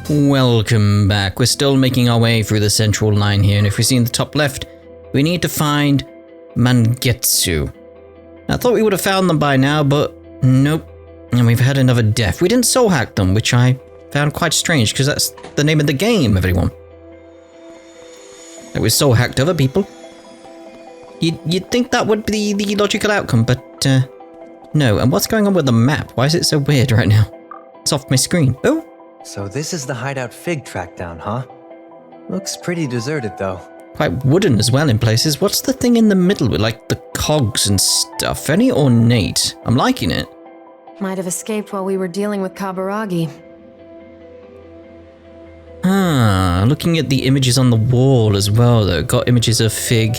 Welcome back. We're still making our way through the central line here, and if we see in the top left, we need to find Mangetsu. I thought we would have found them by now, but nope. And we've had another death. We didn't soul hack them, which I found quite strange, because that's the name of the game, everyone. That we soul hacked other people. You'd think that would be the logical outcome, but no. And what's going on with the map? Why is it so weird right now? It's off my screen. Oh! So this is the hideout Fig tracked down, huh? Looks pretty deserted, though. Quite wooden as well in places. What's the thing in the middle with, like, the cogs and stuff? Very ornate. I'm liking it. Might have escaped while we were dealing with Kaburagi. Ah, looking at the images on the wall as well, though. Got images of Fig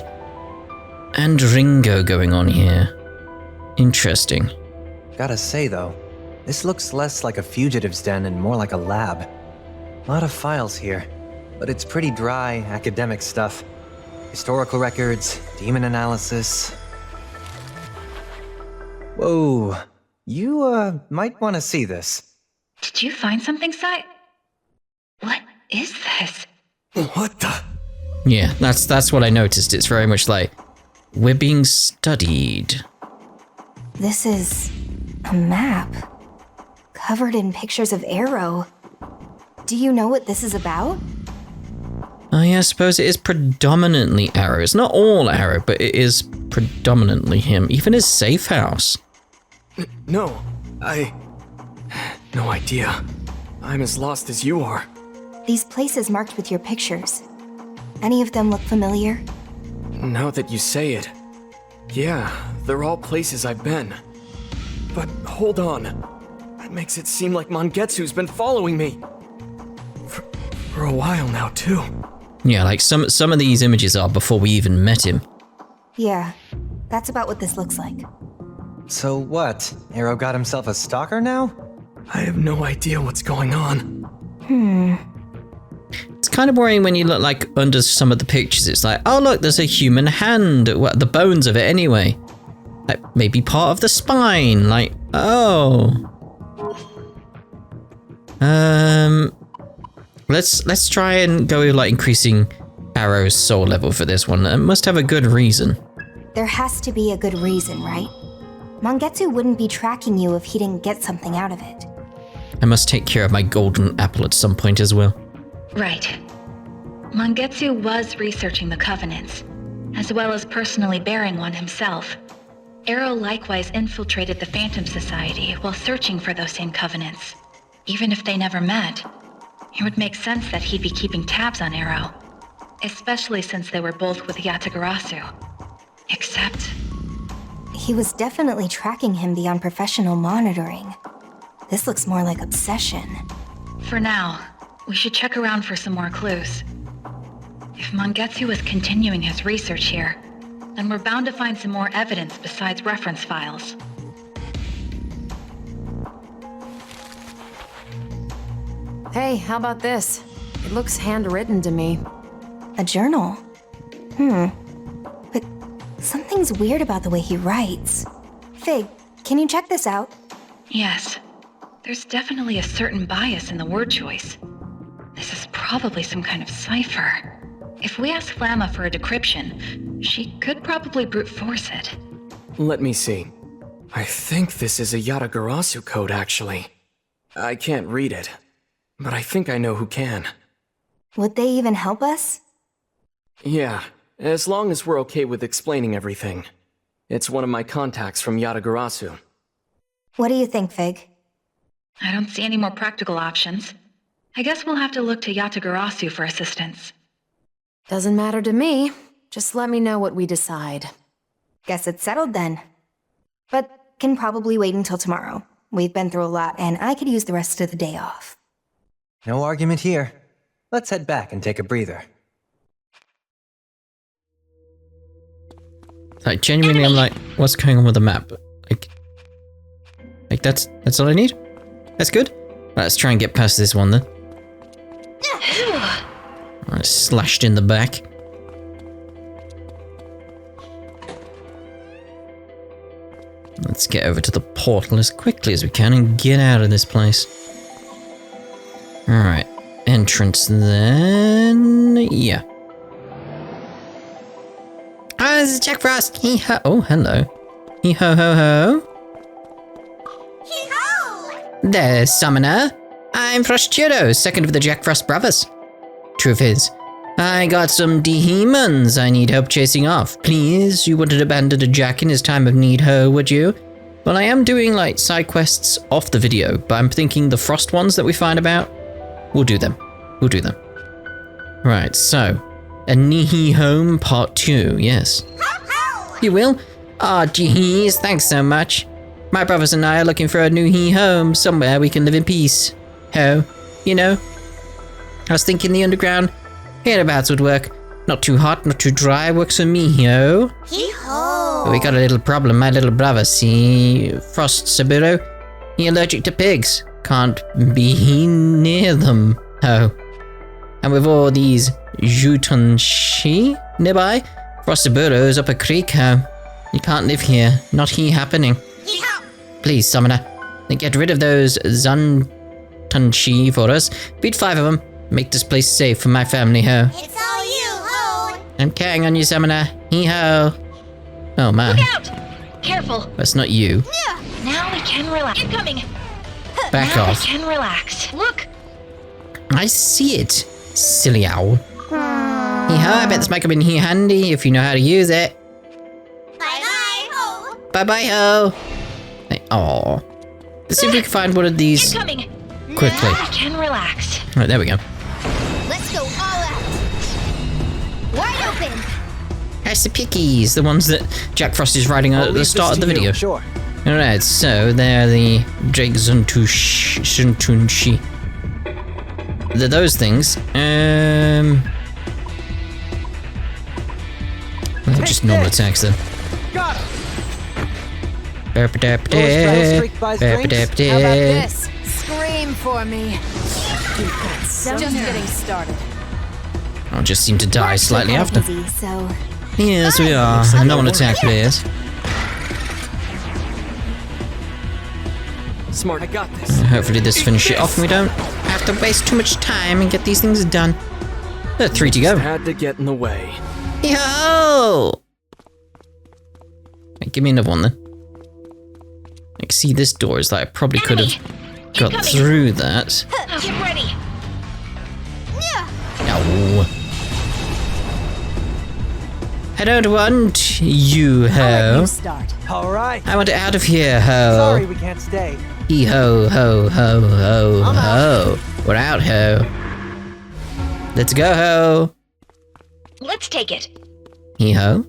and Ringo going on here. Interesting. Gotta say, though, this looks less like a fugitive's den and more like a lab. A lot of files here, but it's pretty dry, academic stuff. Historical records, demon analysis. Whoa, you, might want to see this. Did you find something, Sai? What is this? What the? Yeah, that's what I noticed. It's very much like, we're being studied. This is a map, covered in pictures of Arrow. Do you know what this is about? Yeah, I suppose it is predominantly Arrow. It's not all Arrow, but it is predominantly him. Even his safe house. No idea. I'm as lost as you are. These places marked with your pictures. Any of them look familiar? Now that you say it, yeah, they're all places I've been. But hold on. That makes it seem like Mangetsu's been following me. For a while now, too. Yeah, like some of these images are before we even met him. Yeah, that's about what this looks like. So what? Arrow got himself a stalker now? I have no idea what's going on. It's kind of worrying when you look like under some of the pictures. It's like, oh look, there's a human hand. Well, the bones of it anyway. Like maybe part of the spine. Like, oh. Let's try and go with like increasing Arrow's soul level for this one. It must have a good reason. There has to be a good reason, right? Mangetsu wouldn't be tracking you if he didn't get something out of it. I must take care of my golden apple at some point as well. Right. Mangetsu was researching the covenants, as well as personally bearing one himself. Arrow likewise infiltrated the Phantom Society while searching for those same covenants. Even if they never met, it would make sense that he'd be keeping tabs on Arrow, especially since they were both with Yatagarasu. Except... he was definitely tracking him beyond professional monitoring. This looks more like obsession. For now, we should check around for some more clues. If Mangetsu was continuing his research here, then we're bound to find some more evidence besides reference files. Hey, how about this? It looks handwritten to me. A journal? But something's weird about the way he writes. Fig, can you check this out? Yes. There's definitely a certain bias in the word choice. This is probably some kind of cipher. If we ask Flamma for a decryption, she could probably brute force it. Let me see. I think this is a Yatagarasu code, actually. I can't read it, but I think I know who can. Would they even help us? Yeah, as long as we're okay with explaining everything. It's one of my contacts from Yatagarasu. What do you think, Fig? I don't see any more practical options. I guess we'll have to look to Yatagarasu for assistance. Doesn't matter to me. Just let me know what we decide. Guess it's settled then. But can probably wait until tomorrow. We've been through a lot, and I could use the rest of the day off. No argument here. Let's head back and take a breather. Like genuinely, I'm like, what's going on with the map? Like that's all I need. That's good. Right, let's try and get past this one then. Right, slashed in the back. Let's get over to the portal as quickly as we can and get out of this place. Alright. entrance then. Yeah. Oh, this is Jack Frost. Hee-ho. Oh, hello. Hee-ho-ho-ho. There, Summoner. I'm Frosturo, second of the Jack Frost brothers. Truth is, I got some demons I need help chasing off. Please, you wouldn't abandon a Jack in his time of need, ho, would you? Well, I am doing, like, side quests off the video, but I'm thinking the Frost ones that we find about, we'll do them. We'll do them. Right, so, a Nihi Home Part 2, yes. You will? Aw, geez, thanks so much. My brothers and I are looking for a new home, somewhere we can live in peace. Ho, you know? I was thinking the underground hereabouts would work. Not too hot, not too dry, works for me, ho. Hee-ho! But we got a little problem, my little brother, see? Frost Saburo, he allergic to pigs. Can't be near them, ho. And with all these Jutonshi nearby, Frost Saburo's up a creek, ho. You can't live here, not he happening. Please, Summoner, get rid of those Zuntunshi for us. Beat 5 of them. Make this place safe for my family, ho. It's all you, ho! I'm counting on you, Summoner. Hee-ho. Oh, my. Look out! Careful. That's not you. Now we can relax. Incoming! Back now off. we can relax. Look! I see it, silly owl. Hee-ho, I bet this might come in here handy if you know how to use it. Bye-bye, ho! Bye-bye, ho. Aww. Let's see if we can find one of these Incoming! quickly. Now we can relax. Right, there we go. Let's go all out! Wide open! That's the pickies, the ones that Jack Frost is riding at the start of the video. Sure. Alright, so they're the Drake Zuntunshi. They're those things. They're just normal attacks then. Got him. How about this? Scream for me. Just getting started. I'll just seem to die slightly after. Easy, so Yes, we are. Normal attack players. Smart, I got this. Hopefully this finishes it off and we don't have to waste too much time and get these things done. There are 3 to go. Had to get in the way. Yo! Right, give me another one then. Like, see, this door is like I probably could have got Incoming. through that. Get ready. No. I don't want you, ho. Start. All right. I want out of here, ho. Sorry, we can't stay. Hee ho ho ho ho ho. We're out, ho. Let's go, ho. Let's take it. Hee ho.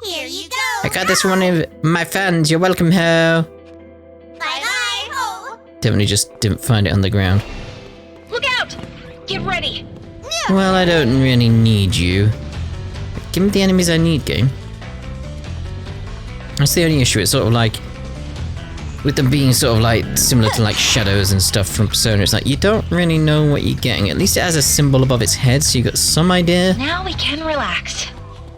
Here you go. I got this from one of my fans. You're welcome, ho. Bye-bye, ho! Definitely just didn't find it on the ground. Look out! Get ready. Well, I don't really need you. Give me the enemies I need, game. That's the only issue. It's sort of like, with them being sort of like similar to like shadows and stuff from Persona, it's like you don't really know what you're getting. At least it has a symbol above its head, so you got some idea. Now we can relax.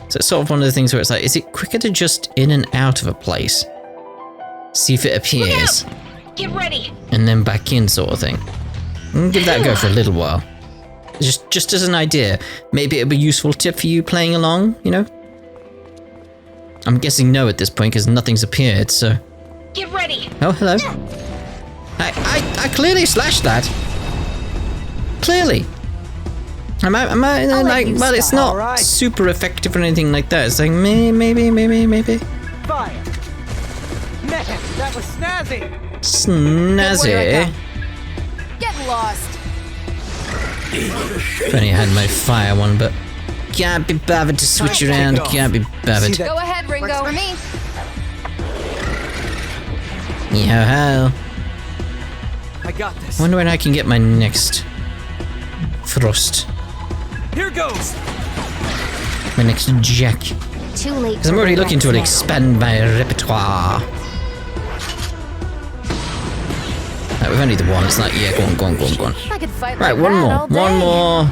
So it's sort of one of the things where it's like, is it quicker to just in and out of a place? See if it appears, Get ready. and then back in sort of thing. Give that a go for a little while. Just as an idea. Maybe it'll be a useful tip for you playing along, you know? I'm guessing no at this point, because nothing's appeared, so... Get ready. Oh, hello. I clearly slashed that. Clearly. Am I like, well, it's not Alright. super effective or anything like that. It's like, maybe. Fire. Man, that was snazzy. Snazzy. Get lost. If only I had my fire one, but can't be bothered to switch around. Can't be bothered. See that? Go ahead, Ringo. Works for me. Yo-ho. I got this. Wonder when I can get my next Frost. Here goes. My next Jack. too late. Because I'm already looking to expand my repertoire. Right, we've only the one. It's like, yeah, go on. I could fight Right, like one that more. all day. One more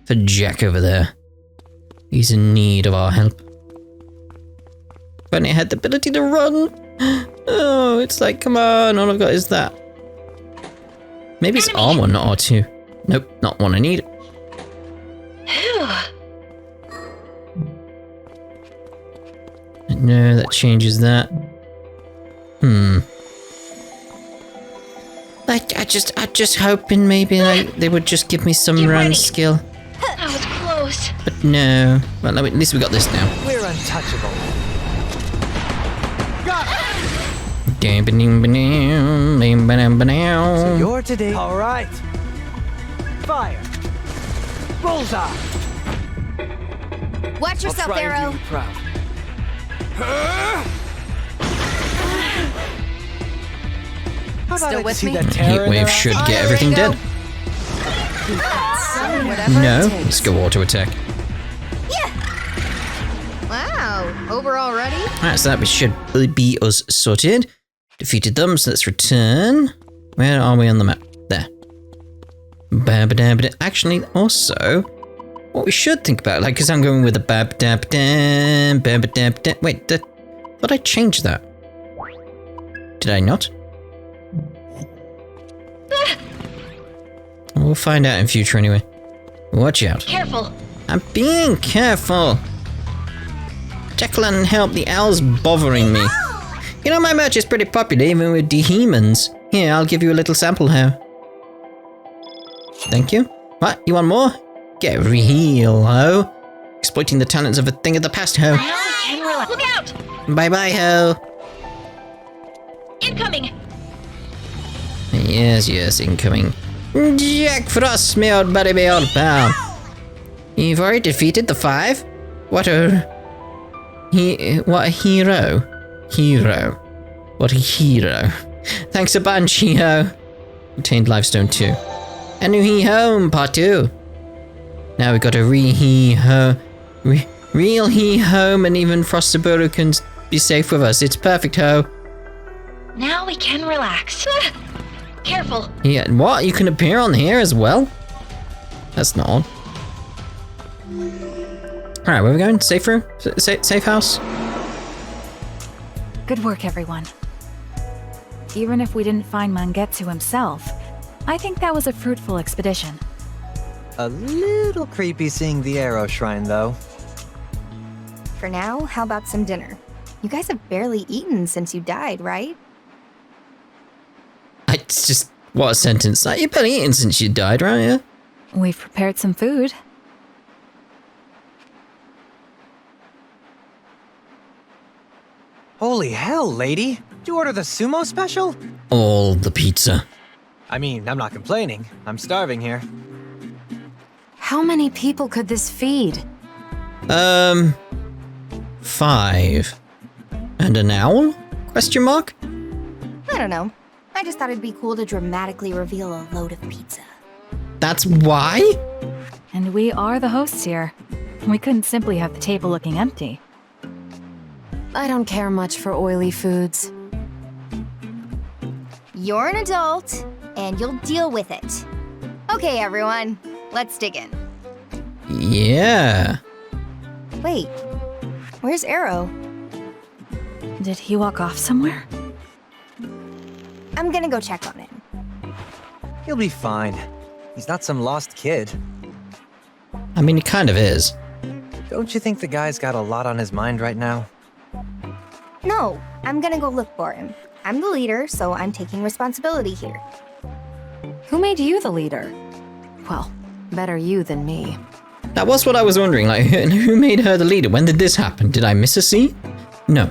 for Jack over there. He's in need of our help. If only I had the ability to run. Oh, it's like, come on, all I've got is that. Maybe it's R1, not R2. Nope, not one I need. No, that changes that. I just hoping maybe like they would just give me some run skill. That was close. But no. Well, at least we got this now. We're untouchable. So you're today. All right. Fire. Bullseye. Watch yourself, I'll try Arrow. and do you proud. How about Still I with see me? that Heat terror in wave their should eyes? get everything Ringo. dead. Whatever No, it takes. let's go auto attack. Wow, over already? Alright, so that should be us sorted. Defeated them, so let's return. Where are we on the map? There. Babadabada. Actually, also, what we should think about, like, because I'm going with the babadabada, babadabada. Wait, thought I changed that. Did I not? We'll find out in future anyway. Watch out. Careful. I'm being careful. Jekyll and help, the owl's bothering me. You know, my merch is pretty popular even with demons. Here, I'll give you a little sample here. Thank you. What? You want more? Get real, ho. Exploiting the talents of a thing of the past, ho. Now we can relax. Look out! Bye-bye, ho. Incoming! Yes, incoming. Jack Frost, my old buddy, my old pal. You've already defeated the 5? What a hero. What a hero. Thanks a bunch, He-Ho. Obtained Lifestone 2. A new He-Home, part 2. Now we got a real He-Home, and even Frostaburo can be safe with us. It's perfect, ho. Now we can relax. Careful. Yeah, what? You can appear on here as well? That's not odd. Alright, where are we going? Safe room? Safe house? Good work, everyone. Even if we didn't find Mangetsu himself, I think that was a fruitful expedition. A little creepy seeing the Arrow Shrine, though. For now, how about some dinner? You guys have barely eaten since you died, right? It's just, what a sentence. Like, you've been eating since you died, right? Yeah? We've prepared some food. Holy hell, lady! Did you order the sumo special? All the pizza. I mean, I'm not complaining. I'm starving here. How many people could this feed? 5. And an owl? Question mark? I don't know. I just thought it'd be cool to dramatically reveal a load of pizza. That's why? And we are the hosts here. We couldn't simply have the table looking empty. I don't care much for oily foods. You're an adult, and you'll deal with it. Okay, everyone, let's dig in. Yeah. Wait, where's Arrow? Did he walk off somewhere? I'm gonna go check on him. He'll be fine. He's not some lost kid. I mean, he kind of is. Don't you think the guy's got a lot on his mind right now? No, I'm gonna go look for him. I'm the leader, so I'm taking responsibility here. Who made you the leader? Well, better you than me. That was what I was wondering, like, who made her the leader? When did this happen? Did I miss a scene? No.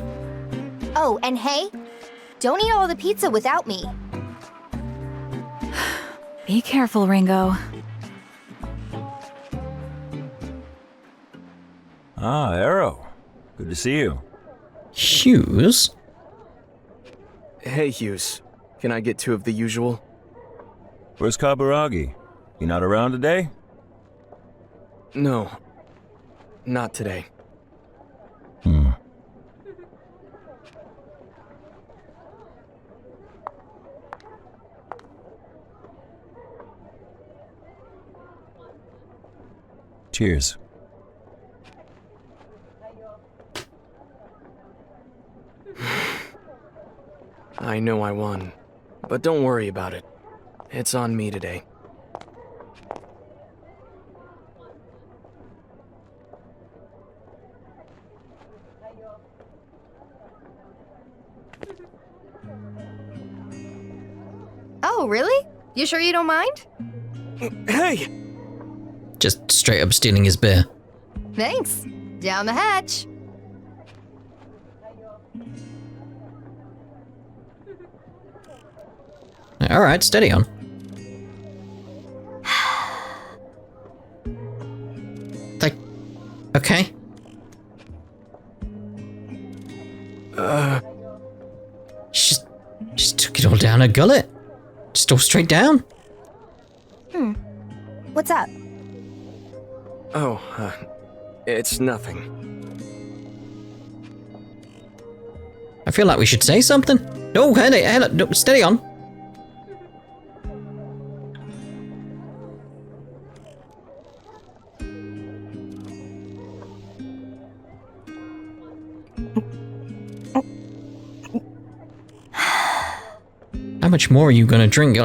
Oh, and hey, don't eat all the pizza without me. Be careful, Ringo. Ah, Arrow. Good to see you. Hughes? Hey, Hughes. Can I get 2 of the usual? Where's Kaburagi? You not around today? No. Not today. Cheers. I know I won, but don't worry about it. It's on me today. Oh, really? You sure you don't mind? Hey! Just straight up stealing his beer. Thanks. Down the hatch. Alright, steady on. Like, okay. She took it all down her gullet. Just all straight down. What's up? Oh, it's nothing. I feel like we should say something. No, hey, no, steady on. How much more are you gonna drink?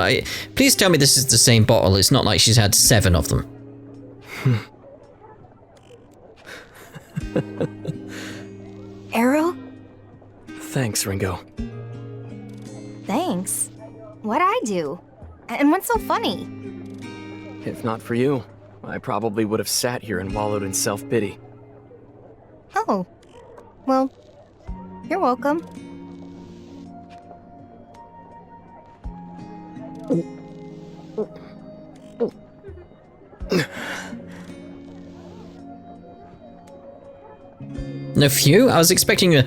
Please tell me this is the same bottle. It's not like she's had 7 of them. Arrow? Thanks, Ringo. Thanks. What'd I do? And what's so funny? If not for you, I probably would have sat here and wallowed in self-pity. Oh. Well, you're welcome. No phew? I was expecting a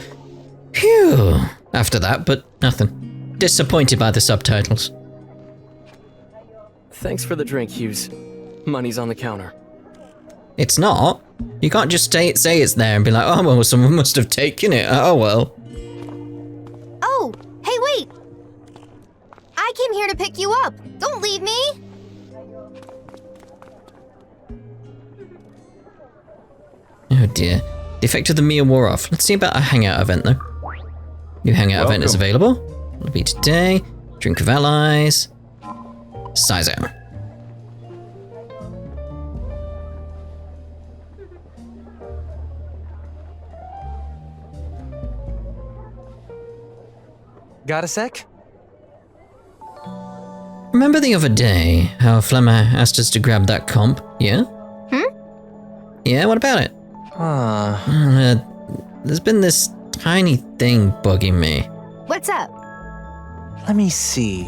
phew after that, but nothing. Disappointed by the subtitles. Thanks for the drink, Hughes. Money's on the counter. It's not. You can't just say it's there and be like, oh well, someone must have taken it. Oh well. Oh, hey, wait! I came here to pick you up. Don't leave me! Oh dear. The effect of the meal wore off. Let's see about a hangout event though. New hangout event is available. It'll be today. Drink of allies. Size out. Got a sec? Remember the other day how Flemmer asked us to grab that comp? Yeah? Yeah, what about it? There's been this tiny thing bugging me. What's up? Let me see.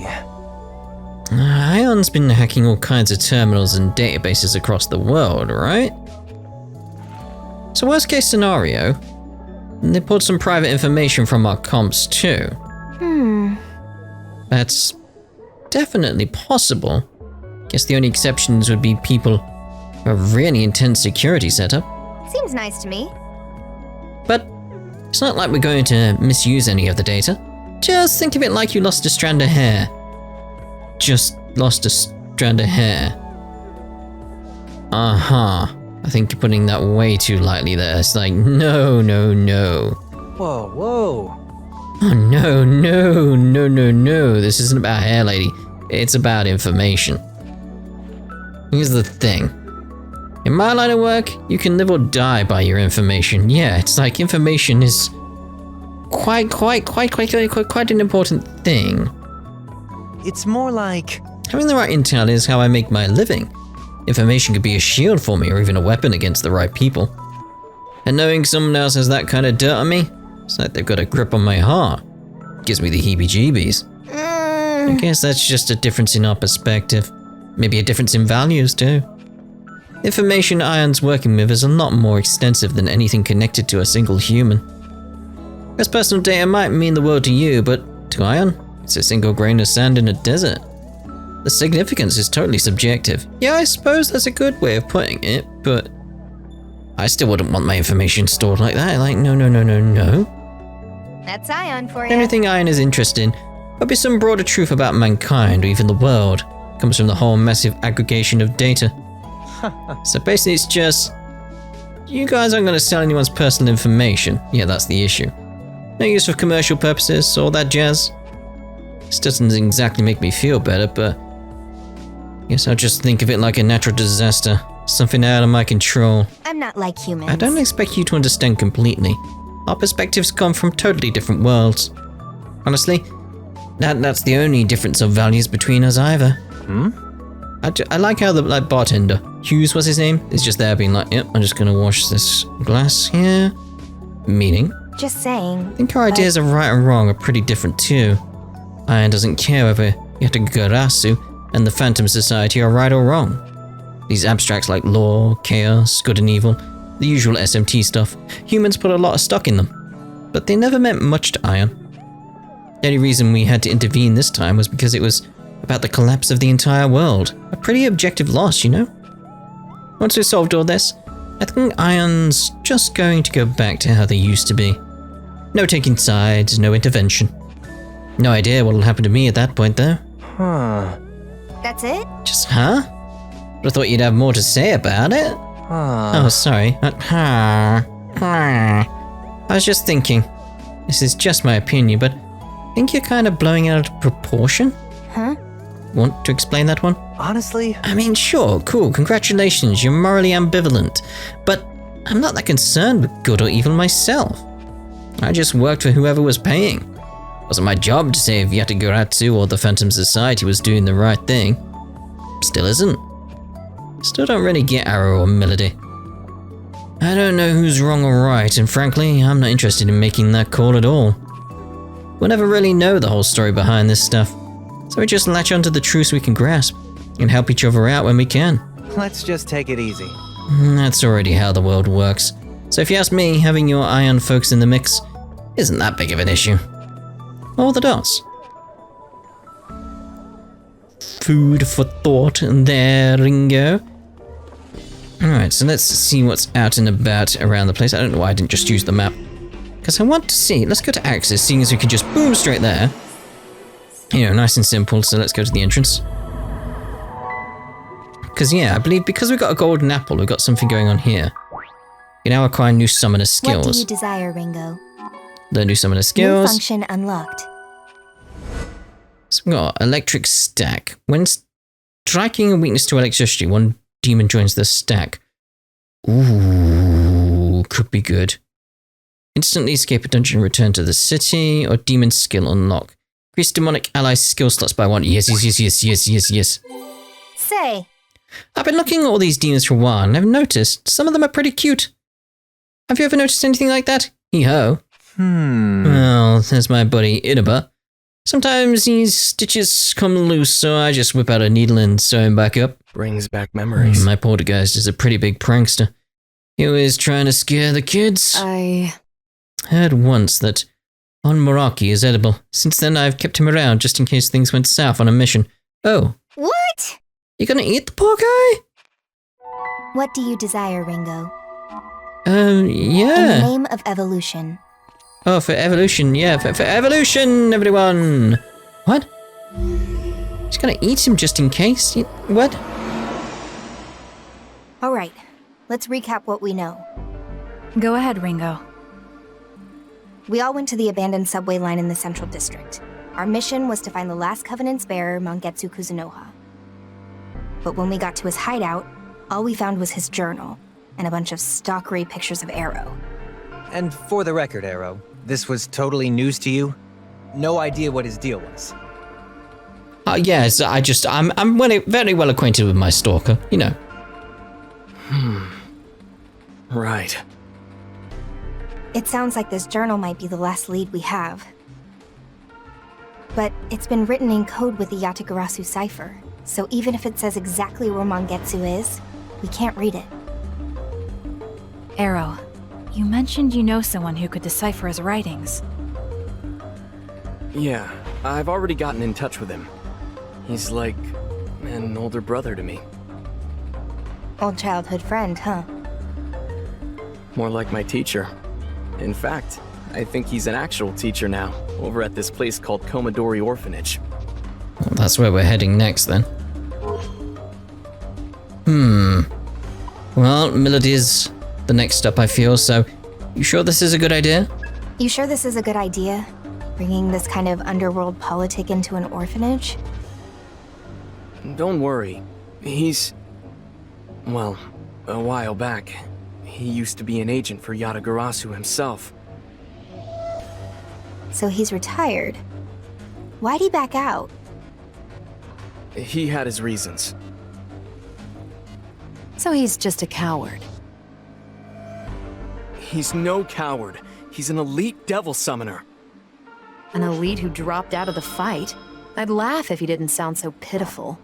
Aion's been hacking all kinds of terminals and databases across the world, right? So worst case scenario, they pulled some private information from our comps too. That's definitely possible. Guess the only exceptions would be people with a really intense security setup. Seems nice to me. But it's not like we're going to misuse any of the data. Just think of it like you lost a strand of hair. Just lost a strand of hair. I think you're putting that way too lightly there. It's like, no. Whoa. Oh, no. This isn't about hair, lady. It's about information. Here's the thing. In my line of work, you can live or die by your information. Yeah, it's like information is quite an important thing. It's more like... Having the right intel is how I make my living. Information could be a shield for me or even a weapon against the right people. And knowing someone else has that kind of dirt on me, it's like they've got a grip on my heart. Gives me the heebie-jeebies. I guess that's just a difference in our perspective. Maybe a difference in values too. Information Aion's working with is a lot more extensive than anything connected to a single human. This personal data might mean the world to you, but to Aion, it's a single grain of sand in a desert. The significance is totally subjective. Yeah, I suppose that's a good way of putting it, but I still wouldn't want my information stored like that. Like, no. That's Aion for The you. only thing Aion is interested in would be some broader truth about mankind or even the world. It comes from the whole massive aggregation of data. So basically it's just, you guys aren't going to sell anyone's personal information. Yeah, that's the issue. No use for commercial purposes, all that jazz. This doesn't exactly make me feel better, but Guess I'll just think of it like a natural disaster. Something out of my control. I'm not like humans. I don't expect you to understand completely. Our perspectives come from totally different worlds. Honestly, that's the only difference of values between us either. I like how the bartender, Hughes was his name, is just there being like, yep, I'm just gonna wash this glass here. Meaning? Just saying. I think our ideas of right and wrong are pretty different too. Aion doesn't care whether Yatagarasu and the Phantom Society are right or wrong. These abstracts like law, chaos, good and evil, the usual SMT stuff, humans put a lot of stock in them. But they never meant much to Aion. The only reason we had to intervene this time was because it was about the collapse of the entire world. A pretty objective loss, you know? Once we solved all this, I think Aion's just going to go back to how they used to be. No taking sides, no intervention. No idea what'll happen to me at that point, though. That's it? Just, huh? But I thought you'd have more to say about it. Oh, sorry. I was just thinking. This is just my opinion, but I think you're kind of blowing it out of proportion. Huh? Want to explain that one? Honestly? I mean, sure, cool, congratulations, you're morally ambivalent. But I'm not that concerned with good or evil myself. I just worked for whoever was paying. It wasn't my job to say if Yatagarasu or the Phantom Society was doing the right thing. Still isn't. Still don't really get Arrow or Melody. I don't know who's wrong or right, and frankly, I'm not interested in making that call at all. We'll never really know the whole story behind this stuff, so we just latch onto the truths we can grasp, and help each other out when we can. Let's just take it easy. That's already how the world works. So if you ask me, having your Aion folks in the mix isn't that big of an issue. Or the DOS. Food for thought there, Ringo. Alright, so let's see what's out and about around the place. I don't know why I didn't just use the map. Because I want to see. Let's go to Axis, seeing as we can just boom straight there. You know, nice and simple, so let's go to the entrance. Because, yeah, I believe because we've got a golden apple, we've got something going on here. You now acquire new summoner skills. What do you desire, Ringo? The new summoner New skills. function unlocked. So we've got electric stack. When striking a weakness to electricity, one demon joins the stack. Ooh, could be good. Instantly escape a dungeon and return to the city, or demon skill unlock. Increase demonic ally skill slots by 1. Yes. Say. I've been looking at all these demons for a while, and I've noticed some of them are pretty cute. Have you ever noticed anything like that? Hee-ho. Well, there's my buddy Inaba. Sometimes these stitches come loose, so I just whip out a needle and sew him back up. Brings back memories. My poltergeist is a pretty big prankster. He was trying to scare the kids. I Heard once that Onmaraki is edible. Since then, I've kept him around just in case things went south on a mission. Oh. What? You gonna eat the poor guy? What do you desire, Ringo? Yeah. In the name of evolution. Oh, for evolution, yeah, for evolution, everyone! What? He's gonna eat him just in case? What? Alright, let's recap what we know. Go ahead, Ringo. We all went to the abandoned subway line in the Central District. Our mission was to find the last Covenant's bearer, Mangetsu Kuzunoha. But when we got to his hideout, all we found was his journal, and a bunch of stalkery pictures of Arrow. And for the record, Arrow, this was totally news to you? No idea what his deal was? Yes, I'm very well acquainted with my stalker, you know. Right. It sounds like this journal might be the last lead we have. But it's been written in code with the Yatagarasu cipher, so even if it says exactly where Mangetsu is, we can't read it. Arrow, you mentioned you know someone who could decipher his writings. Yeah, I've already gotten in touch with him. He's like an older brother to me. Old childhood friend, huh? More like my teacher. In fact, I think he's an actual teacher now, over at this place called Komodori Orphanage. Well, that's where we're heading next, then. Well, Melody's the next stop, I feel, so you sure this is a good idea? You sure this is a good idea? Bringing this kind of underworld politic into an orphanage? Don't worry. Well, a while back, he used to be an agent for Yatagarasu himself. So he's retired. Why'd he back out? He had his reasons. So he's just a coward. He's no coward. He's an elite devil summoner. An elite who dropped out of the fight? I'd laugh if he didn't sound so pitiful.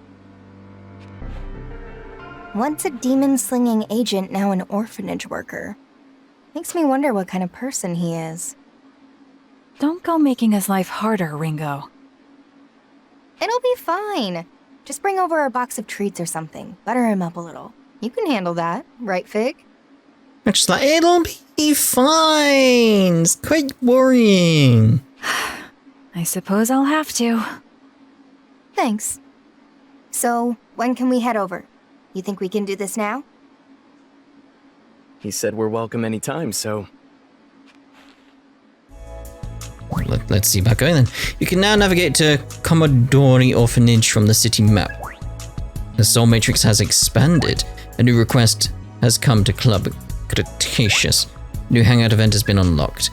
Once a demon-slinging agent, now an orphanage worker. Makes me wonder what kind of person he is. Don't go making his life harder, Ringo. It'll be fine. Just bring over a box of treats or something. Butter him up a little. You can handle that, right, Fig? Just like, it'll be fine. It's quite worrying. I suppose I'll have to. Thanks. So, when can we head over? You think we can do this now? He said we're welcome anytime, so... Let's see about going then. You can now navigate to Commodore Orphanage from the city map. The Soul Matrix has expanded. A new request has come to Club Cretaceous. New hangout event has been unlocked.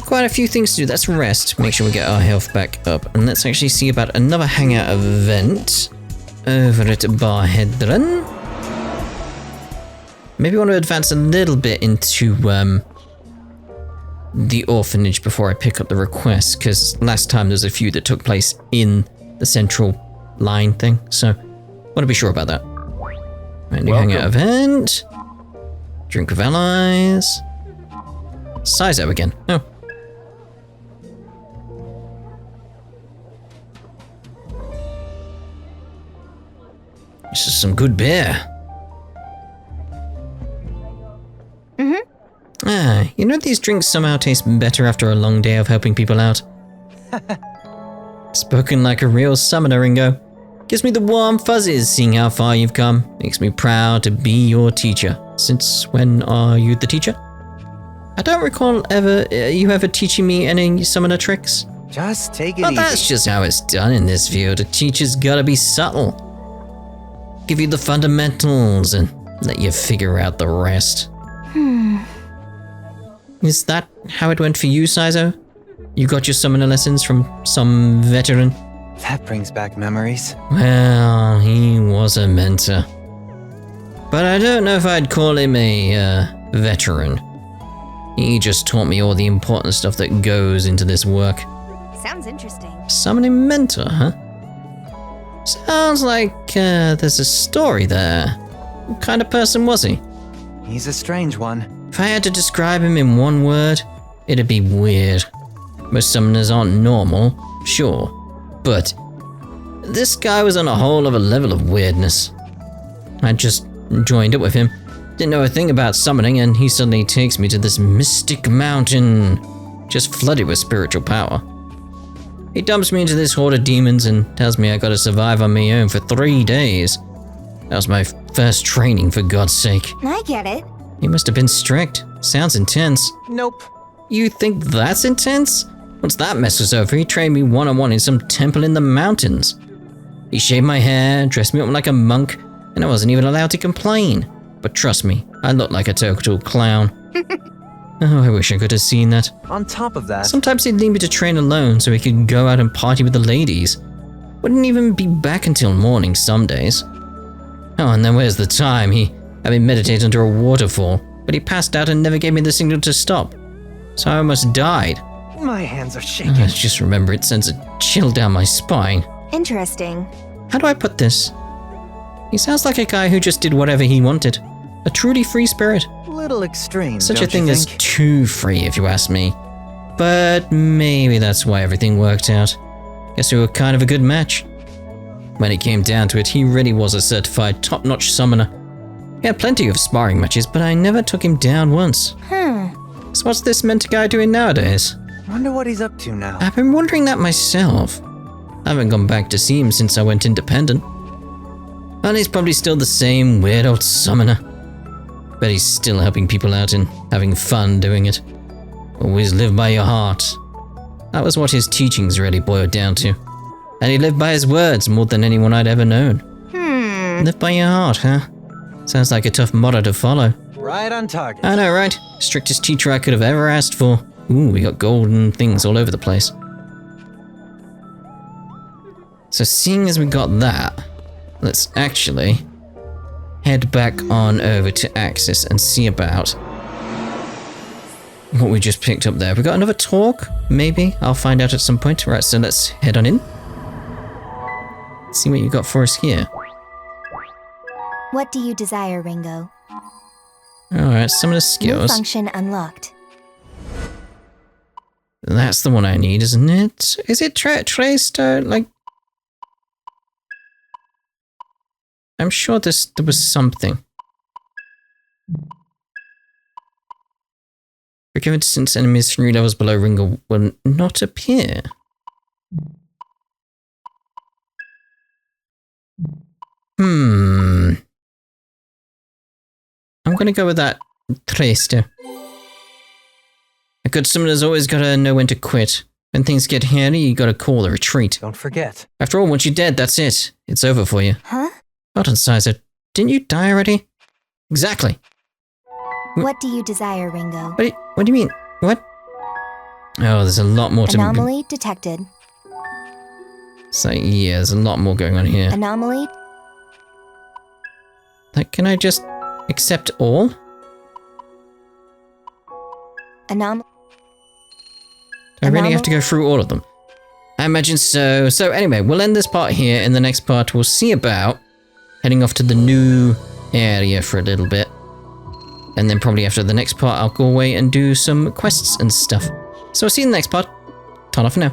Quite a few things to do. Let's rest. Make sure we get our health back up. And let's actually see about another hangout event over at Barhedron. Maybe I want to advance a little bit into the orphanage before I pick up the request, because last time there was a few that took place in the central line thing, so want to be sure about that. Right, new hangout event. Drink of allies. Sizo again. Oh. This is some good beer. You know these drinks somehow taste better after a long day of helping people out? Spoken like a real summoner, Ringo. Gives me the warm fuzzies seeing how far you've come. Makes me proud to be your teacher. Since when are you the teacher? I don't recall you ever teaching me any summoner tricks. Just take it But easy. that's just how it's done in this field. A teacher's gotta be subtle. Give you the fundamentals and let you figure out the rest. Is that how it went for you, Sizo? You got your summoner lessons from some veteran? That brings back memories. Well, he was a mentor. But I don't know if I'd call him a veteran. He just taught me all the important stuff that goes into this work. Sounds interesting. Summoning mentor, huh? Sounds like there's a story there. What kind of person was he? He's a strange one. If I had to describe him in one word, it'd be weird. Most summoners aren't normal, sure, but this guy was on a whole other level of weirdness. I just joined up with him, didn't know a thing about summoning, and he suddenly takes me to this mystic mountain, just flooded with spiritual power. He dumps me into this horde of demons and tells me I gotta survive on my own for 3 days. That was my first training, for God's sake. I get it. He must have been strict. Sounds intense. Nope. You think that's intense? Once that mess was over, he trained me one-on-one in some temple in the mountains. He shaved my hair, dressed me up like a monk, and I wasn't even allowed to complain. But trust me, I looked like a total clown. Oh, I wish I could have seen that. On top of that, Sometimes he'd leave me to train alone so he could go out and party with the ladies. Wouldn't even be back until morning some days. Oh, and then where's the time? He had me meditate under a waterfall, but he passed out and never gave me the signal to stop. So I almost died. my hands are shaking. I just remember it sends a chill down my spine. Interesting. How do I put this? He sounds like a guy who just did whatever he wanted. A truly free spirit. Little extreme, Such a don't you thing as think? too free, if you ask me. But maybe that's why everything worked out. Guess we were kind of a good match. When it came down to it, he really was a certified top-notch summoner. He had plenty of sparring matches, but I never took him down once. So what's this mentor guy doing nowadays? Wonder what he's up to now. I've been wondering that myself. I haven't gone back to see him since I went independent. And he's probably still the same weird old summoner. But he's still helping people out and having fun doing it. Always live by your heart. That was what his teachings really boiled down to. And he lived by his words more than anyone I'd ever known. Live by your heart, huh? Sounds like a tough motto to follow. Right on target. I know, right? Strictest teacher I could have ever asked for. Ooh, we got golden things all over the place. So seeing as we got that, let's actually head back on over to Axis and see about what we just picked up there. We got another talk? Maybe? I'll find out at some point. Right, so let's head on in. See what you got for us here. What do you desire, Ringo? Alright, some of the New skills. function unlocked. That's the one I need, isn't it? Is it traced, like... I'm sure there was something. Forgiven distance enemies 3 levels below Ringo will not appear. I'm gonna go with that Tracer. A good summoner's always gotta know when to quit. When things get hairy, you gotta call a retreat. Don't forget. After all, once you're dead, that's it. It's over for you. Huh? Hold on, Sizer. Didn't you die already? Exactly. What do you desire, Ringo? What do you mean? What? Oh, there's a lot more to... Anomaly detected. So, yeah, there's a lot more going on here. Anomaly? Like, can I just accept all? Anomaly? Do I really have to go through all of them? I imagine so. So anyway, we'll end this part here. In the next part, we'll see about heading off to the new area for a little bit. And then probably after the next part, I'll go away and do some quests and stuff. So I'll see you in the next part. Ta-ra for now.